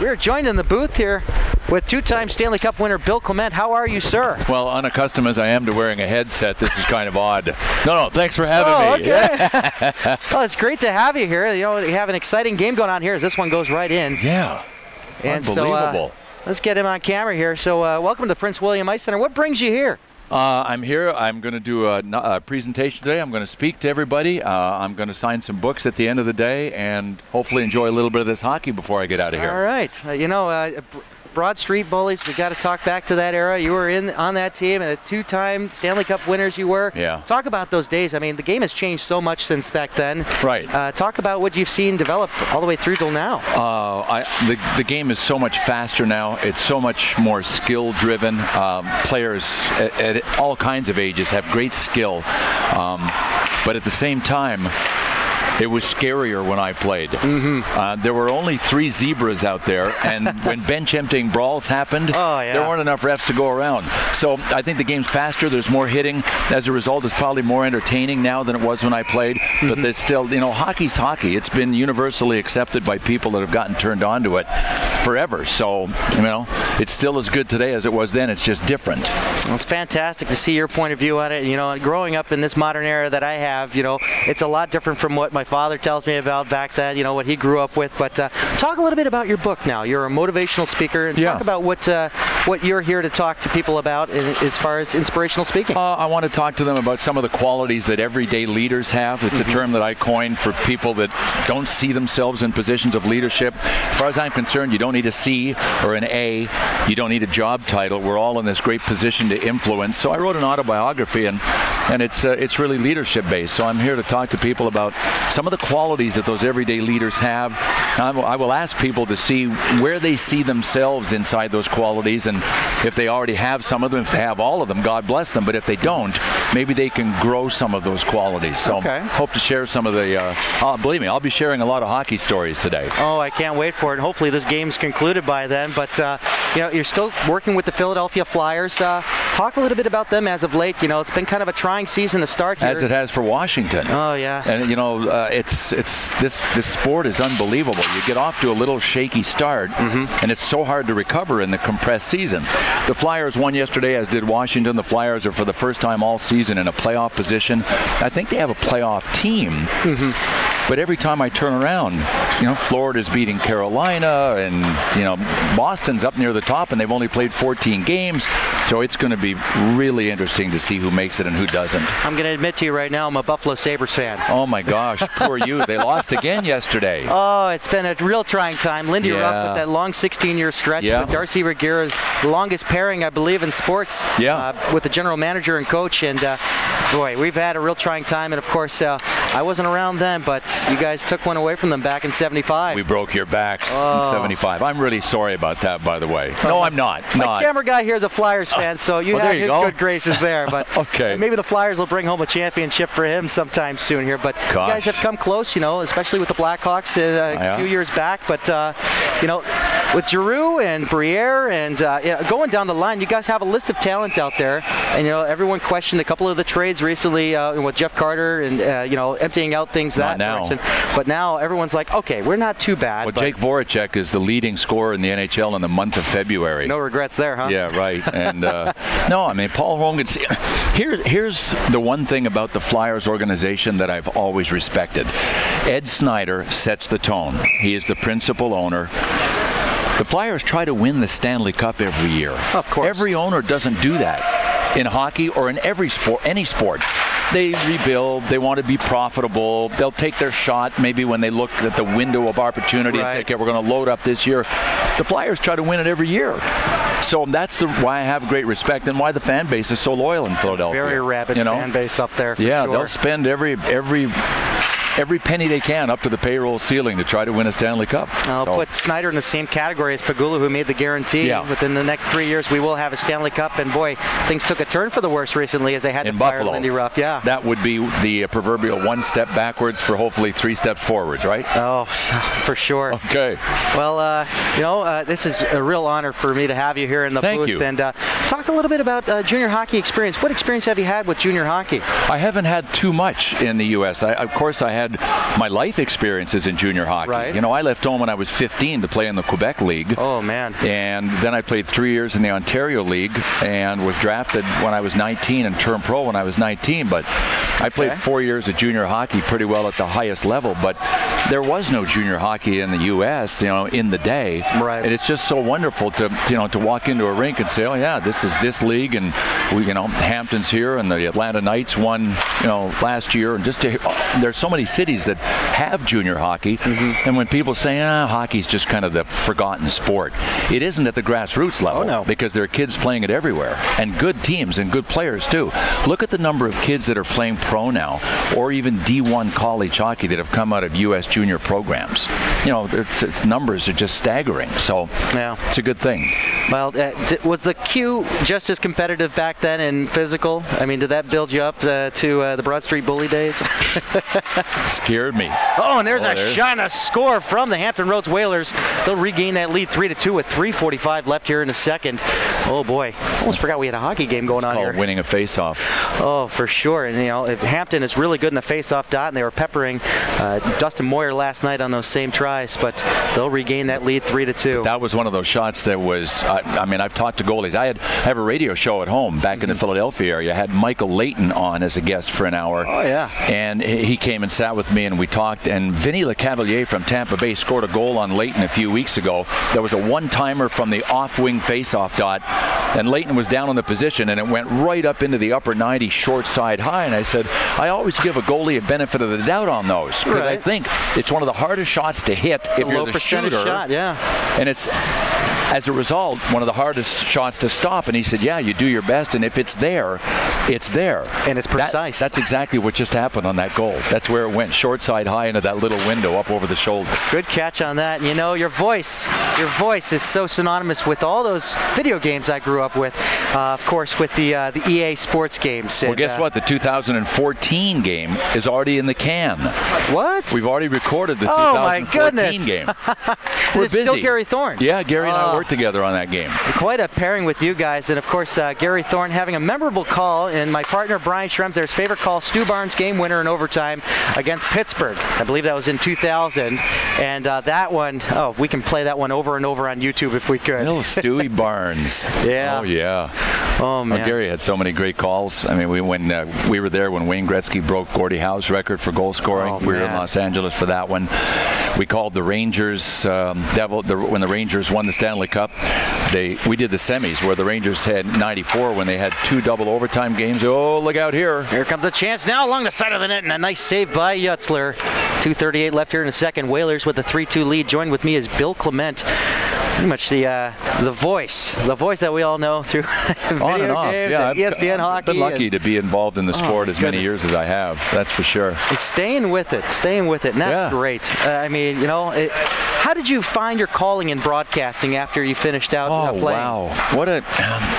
We're joined in the booth here with two-time Stanley Cup winner Bill Clement. How are you, sir? Well, unaccustomed as I am to wearing a headset, this is kind of odd. No, thanks for having me. Okay. Well, it's great to have you here. You know, you have an exciting game going on here as this one goes right in. Yeah, and unbelievable. So, let's get him on camera here. So welcome to Prince William Ice Center. What brings you here? I'm here. I'm going to do a presentation today. I'm going to speak to everybody. I'm going to sign some books at the end of the day and hopefully enjoy a little bit of this hockey before I get out of here. All right. Broad Street Bullies, we got to talk back to that era. You were on that team, and the two-time Stanley Cup winners you were. Yeah. Talk about those days. I mean, the game has changed so much since back then. Right. Talk about what you've seen develop all the way through till now. The game is so much faster now. It's so much more skill-driven. Players at all kinds of ages have great skill, but at the same time, it was scarier when I played. There were only 3 zebras out there, and when bench emptying brawls happened, there weren't enough refs to go around. So I think the game's faster. There's more hitting. As a result, it's probably more entertaining now than it was when I played. But there's still, you know, hockey's hockey. It's been universally accepted by people that have gotten turned on to it forever. So, you know, it's still as good today as it was then. It's just different. Well, it's fantastic to see your point of view on it. You know, growing up in this modern era that I have, you know, it's a lot different from what my father tells me about back then, you know, what he grew up with. But talk a little bit about your book now. You're a motivational speaker. And talk about what you're here to talk to people about as far as inspirational speaking. I want to talk to them about some of the qualities that everyday leaders have. It's a term that I coined for people that don't see themselves in positions of leadership. As far as I'm concerned, you don't need a C or an A. You don't need a job title. We're all in this great position to influence. So I wrote an autobiography, and it's really leadership based. So I'm here to talk to people about some of the qualities that those everyday leaders have. I will ask people to see where they see themselves inside those qualities, and if they already have some of them, if they have all of them, God bless them. But if they don't, maybe they can grow some of those qualities. So hope to share some of the, believe me, I'll be sharing a lot of hockey stories today. Oh, I can't wait for it. Hopefully this game's concluded by then. But, you know, you're still working with the Philadelphia Flyers. Talk a little bit about them as of late. You know, it's been kind of a trying season to start here. As it has for Washington. Oh, yeah. And, you know, this sport is unbelievable. You get off to a little shaky start, and it's so hard to recover in the compressed season. The Flyers won yesterday, as did Washington. The Flyers are for the first time all season in a playoff position. I think they have a playoff team. But every time I turn around, you know, Florida's beating Carolina, and, you know, Boston's up near the top, and they've only played 14 games. So it's going to be really interesting to see who makes it and who doesn't. I'm going to admit to you right now, I'm a Buffalo Sabres fan. Oh, my gosh. Poor you. They lost again yesterday. Oh, it's been a real trying time. Lindy Ruff with that long 16-year stretch with Darcy Regier, the longest pairing, I believe, in sports with the general manager and coach. And, boy, we've had a real trying time. And, of course, I wasn't around then, but you guys took one away from them back in '75. We broke your backs in '75. I'm really sorry about that, by the way. No, I'm not. My camera guy here is a Flyers fan, so you have his good graces there. But maybe the Flyers will bring home a championship for him sometime soon here. But you guys have come close, you know, especially with the Blackhawks a few years back. But, you know, with Giroux and Briere and you know, going down the line, you guys have a list of talent out there. And, you know, everyone questioned a couple of the trades recently with Jeff Carter and, you know, emptying out things that direction. But now everyone's like, okay, we're not too bad. Well, Jake Voracek is the leading scorer in the NHL in the month of February. No regrets there, huh? Yeah, right. And no, I mean, Paul Hogan's here's the one thing about the Flyers organization that I've always respected. Ed Snyder sets the tone. He is the principal owner. The Flyers try to win the Stanley Cup every year. Of course. Every owner doesn't do that in hockey or in every sport, any sport. They rebuild. They want to be profitable. They'll take their shot maybe when they look at the window of opportunity and say, okay, we're going to load up this year. The Flyers try to win it every year. So that's why I have great respect and why the fan base is so loyal in Philadelphia. Very rabid fan base up there. Yeah, they'll spend every penny they can up to the payroll ceiling to try to win a Stanley Cup. I'll put Snyder in the same category as Pegula, who made the guarantee. Within the next 3 years, we will have a Stanley Cup. And boy, things took a turn for the worse recently as they had to fire Lindy Ruff. Yeah, that would be the proverbial one step backwards for hopefully 3 steps forwards, right? Oh, for sure. Okay. Well, you know, this is a real honor for me to have you here in the booth. Thank you. And talk a little bit about junior hockey experience. What experience have you had with junior hockey? I haven't had too much in the U.S. Of course, I had my life experiences in junior hockey. Right. You know, I left home when I was 15 to play in the Quebec League. Oh, man. And then I played 3 years in the Ontario League and was drafted when I was 19 and turned pro when I was 19. But I played 4 years of junior hockey pretty well at the highest level. But there was no junior hockey in the U.S., you know, in the day. Right. And it's just so wonderful to, you know, to walk into a rink and say, oh, yeah, this is this league. And, we, you know, Hampton's here and the Atlanta Knights won, you know, last year. And just to, there's so many cities that have junior hockey. And when people say, hockey's just kind of the forgotten sport, it isn't at the grassroots level. Oh, no. Because there are kids playing it everywhere, and good teams and good players too. Look at the number of kids that are playing pro now, or even D1 college hockey that have come out of U.S. junior programs. You know, its numbers are just staggering. So it's a good thing. Well, was the Q just as competitive back then and physical? I mean, did that build you up to the Broad Street Bully days? Scared me. Oh, and there's a shot and a score from the Hampton Roads Whalers. They'll regain that lead 3-2 with 3:45 left here in the second. Oh boy, almost forgot we had a hockey game going on here. Winning a face-off. Oh, for sure. And you know, Hampton is really good in the face-off dot, and they were peppering Dustin Moyer last night on those same tries, but they'll regain that lead 3-2. That was one of those shots that was. I mean, I've talked to goalies. I have a radio show at home back in the Philadelphia area. I had Michael Layton on as a guest for an hour. Oh yeah. And he came and sat with me, and we talked. And Vinny LeCavalier from Tampa Bay scored a goal on Layton a few weeks ago. There was a one-timer from the off-wing face-off dot, and Layton was down on the position, and it went right up into the upper 90 short side high. And I said, I always give a goalie a benefit of the doubt on those, because I think it's one of the hardest shots to hit if you're the shooter. Shot, yeah. And it's, as a result, one of the hardest shots to stop. And he said, yeah, you do your best, and if it's there, it's there. And it's precise. That's exactly what just happened on that goal. That's where it went, short side high into that little window up over the shoulder. Good catch on that. You know, your voice is so synonymous with all those video games I grew up with. Of course, with the EA Sports games. Well, guess what? The 2014 game is already in the can. What? We've already recorded the 2014 game. We're it's busy. still Gary Thorne. Yeah, Gary and I worked together on that game. Quite a pairing with you guys. And, of course, Gary Thorne having a memorable call, and my partner Brian Schremser's favorite call, Stu Barnes game winner in overtime against Pittsburgh. I believe that was in 2000. And that one, we can play that one over and over on YouTube if we could. Little Stewie Barnes. Yeah. Oh, yeah. Oh, man. Well, Gary had so many great calls. I mean, we were there when Wayne Gretzky broke Gordie Howe's record for goal scoring. We were in Los Angeles for that one. We called the Rangers when the Rangers won the Stanley Cup. We did the semis where the Rangers had 94 when they had 2 double overtime games. Oh, look out here. Here comes a chance now along the side of the net, and a nice save by Yutzler. 2:38 left here in the second. Whalers with a 3-2 lead. Joined with me is Bill Clement. Pretty much the voice that we all know through video on and off. games, Yeah, and ESPN hockey. I've been lucky to be involved in the sport as many years as I have. That's for sure. It's staying with it, and that's great. I mean, you know, how did you find your calling in broadcasting after you finished out playing? Wow,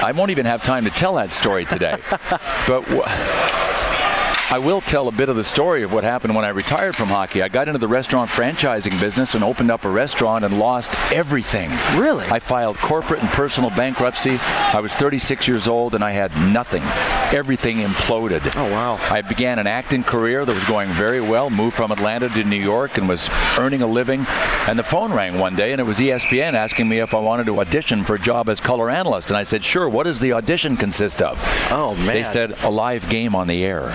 I won't even have time to tell that story today, but. I will tell a bit of the story of what happened when I retired from hockey. I got into the restaurant franchising business and opened up a restaurant and lost everything. Really? I filed corporate and personal bankruptcy. I was 36 years old and I had nothing. Everything imploded. Oh, wow. I began an acting career that was going very well, moved from Atlanta to New York and was earning a living. And the phone rang one day and it was ESPN asking me if I wanted to audition for a job as color analyst. And I said, sure, what does the audition consist of? Oh, man. They said, a live game on the air.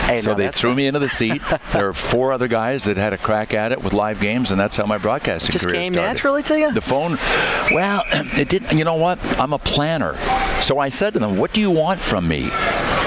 Hey, so they threw me into the seat. There were 4 other guys that had a crack at it with live games, and that's how my broadcasting career started. It just came naturally to you? The phone, well, it didn't. You know what? I'm a planner. So I said to them, what do you want from me?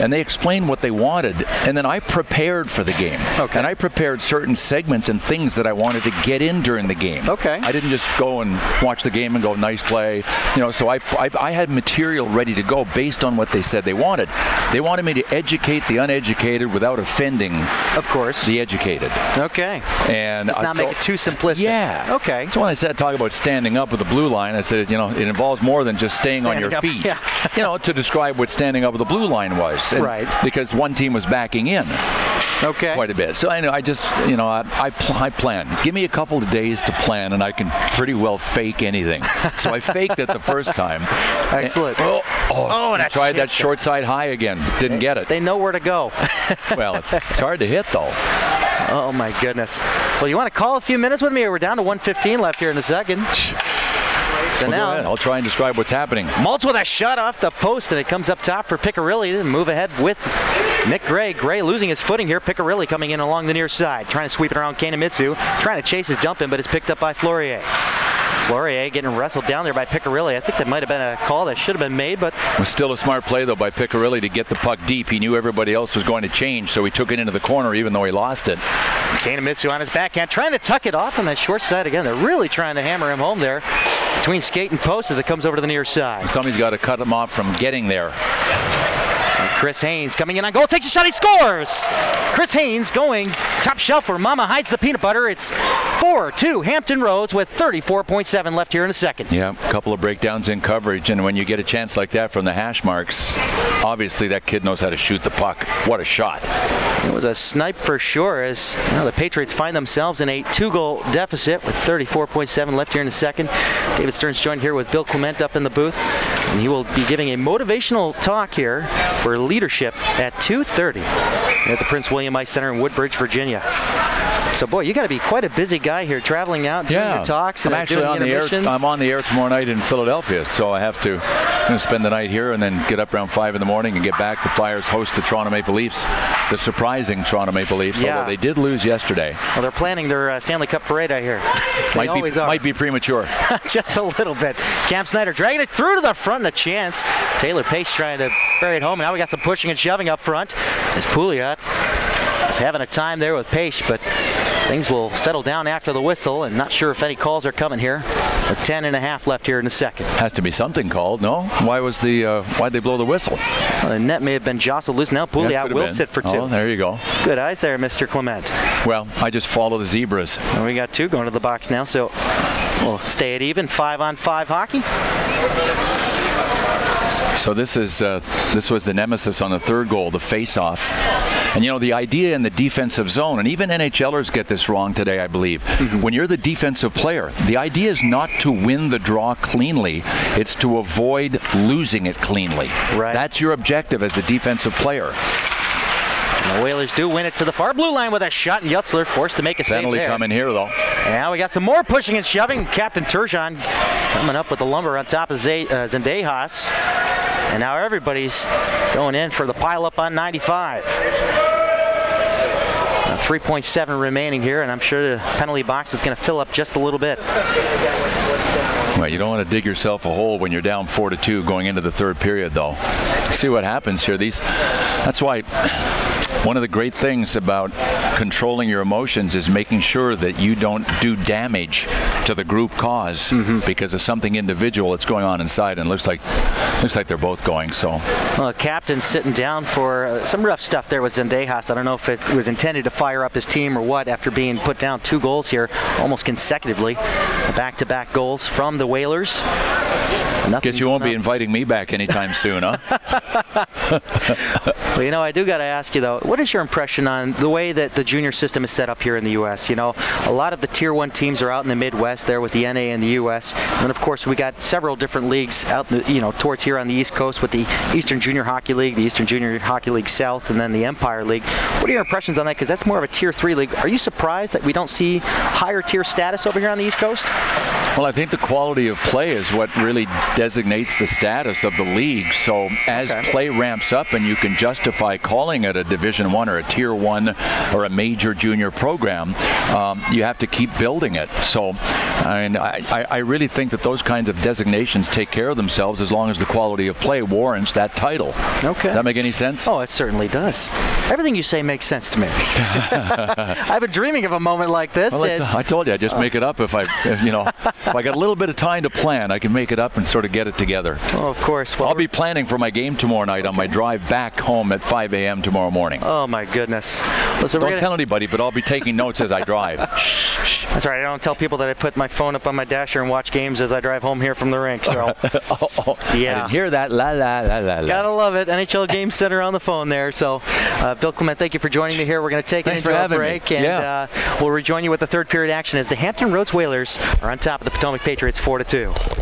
And they explained what they wanted, and then I prepared for the game. Okay. And I prepared certain segments and things that I wanted to get in during the game. Okay. I didn't just go and watch the game and go, nice play. You know, so I had material ready to go based on what they said they wanted. They wanted me to educate the uneducated without offending, of course, the educated. Okay. And just not make it too simplistic. Yeah. Okay. So when I said talk about standing up with the blue line, I said, you know, it involves more than just staying on your feet. Yeah. You know, to describe what standing up with the blue line was. And right. Because one team was backing in. Okay. Quite a bit. So I just, you know, I plan. Give me a couple of days to plan, and I can pretty well fake anything. So I faked it the first time. Excellent. And I tried that short side high again. Didn't get it. They know where to go. Well, it's hard to hit, though. Oh, my goodness. Well, you want to call a few minutes with me? We're down to 1:15 left here in the second. So well, now, I'll try and describe what's happening. Maltz with a shot off the post, and it comes up top for Piccirilli to move ahead with Nick Gray. Gray losing his footing here. Piccirilli coming in along the near side, trying to sweep it around Kanemitsu, trying to chase his dump in, but it's picked up by Flourier. Flourier getting wrestled down there by Piccirilli. I think that might have been a call that should have been made, but it was still a smart play, though, by Piccirilli to get the puck deep. He knew everybody else was going to change, so he took it into the corner even though he lost it. Kanemitsu on his backhand, trying to tuck it off on that short side again. They're really trying to hammer him home there between skate and post as it comes over to the near side. Somebody's got to cut him off from getting there. Chris Haynes coming in on goal, takes a shot, he scores! Chris Haynes going top shelf where Mama hides the peanut butter. It's 4-2 Hampton Roads with 34.7 left here in the second. Yeah, a couple of breakdowns in coverage, and when you get a chance like that from the hash marks, obviously that kid knows how to shoot the puck. What a shot. It was a snipe for sure, as the Patriots find themselves in a 2-goal deficit with 34.7 left here in the second. David Stearns joined here with Bill Clement up in the booth, and he will be giving a motivational talk here for leadership at 2:30 at the Prince William Ice Center in Woodbridge, Virginia. So, boy, you got to be quite a busy guy here, traveling out, doing your talks, and I'm actually on the air. I'm on the air tomorrow night in Philadelphia, so I have to spend the night here and then get up around 5 in the morning and get back. The Flyers host the Toronto Maple Leafs, the surprising Toronto Maple Leafs, although they did lose yesterday. Well, they're planning their Stanley Cup parade, I hear. Might be premature. Just a little bit. Cam Snyder dragging it through to the front, and a chance. Taylor Pace trying to bury it home, and now we got some pushing and shoving up front as Pouliot is having a time there with Pace, but things will settle down after the whistle, and not sure if any calls are coming here. With 10.5 left here in the second. Has to be something called, no? Why'd they blow the whistle? Well, the net may have been jostled loose. Now Pouliot will sit for 2. Oh, there you go. Good eyes there, Mr. Clement. Well, I just follow the zebras. And we got 2 going to the box now, so we'll stay at even. 5-on-5 hockey. So this was the nemesis on the third goal, the face-off. And, the idea in the defensive zone, and even NHLers get this wrong today, I believe. When you're the defensive player, the idea is not to win the draw cleanly. It's to avoid losing it cleanly. Right. That's your objective as the defensive player. And the Whalers do win it to the far blue line with a shot, and Yutzler forced to make a save there. Penalty coming here, though. And now we got some more pushing and shoving. Captain Turgeon coming up with the lumber on top of Zendejas. And now everybody's going in for the pile-up on 95. 3.7 remaining here, and I'm sure the penalty box is going to fill up just a little bit. Well, you don't want to dig yourself a hole when you're down 4-2 going into the third period, though. See what happens here. That's why one of the great things about controlling your emotions is making sure that you don't do damage to the group cause because of something individual that's going on inside, and looks like they're both going. So, well, the captain's sitting down for some rough stuff there with Zendejas. I don't know if it was intended to fire up his team or what after being put down 2 goals here almost consecutively. Back-to-back goals from the Whalers. Guess you won't be inviting me back anytime soon, huh? Well, I do got to ask you, though, what is your impression on the way that the junior system is set up here in the U.S.? A lot of the Tier 1 teams are out in the Midwest there with the NA and the U.S. And then, of course, we got several different leagues out, towards here on the East Coast with the Eastern Junior Hockey League, the Eastern Junior Hockey League South, and then the Empire League. What are your impressions on that? Because that's more of a Tier 3 league. Are you surprised that we don't see higher tier status over here on the East Coast? Well, I think the quality of play is what really designates the status of the league. So as play ramps up and you can justify calling it a Division 1 or a Tier 1 or a major junior program, you have to keep building it. So I really think that those kinds of designations take care of themselves as long as the quality of play warrants that title. Okay. Does that make any sense? Oh, it certainly does. Everything you say makes sense to me. I've been dreaming of a moment like this. Well, I told you, I just make it up if I got a little bit of time to plan, I can make it up and sort of get it together. Oh, of course. Well, I'll be planning for my game tomorrow night on my drive back home at 5 a.m. tomorrow morning. Oh, my goodness. Listen, don't tell anybody, but I'll be taking notes as I drive. That's right. I don't tell people that I put my phone up on my dasher and watch games as I drive home here from the rink. So, yeah. I didn't hear that. La, la, la, la, la. Gotta love it. NHL Game Center on the phone there. So, Bill Clement, thank you for joining me here. We're going to take an intro break, and we'll rejoin you with the third period action as the Hampton Roads Whalers are on top of the Potomac Patriots 4-2.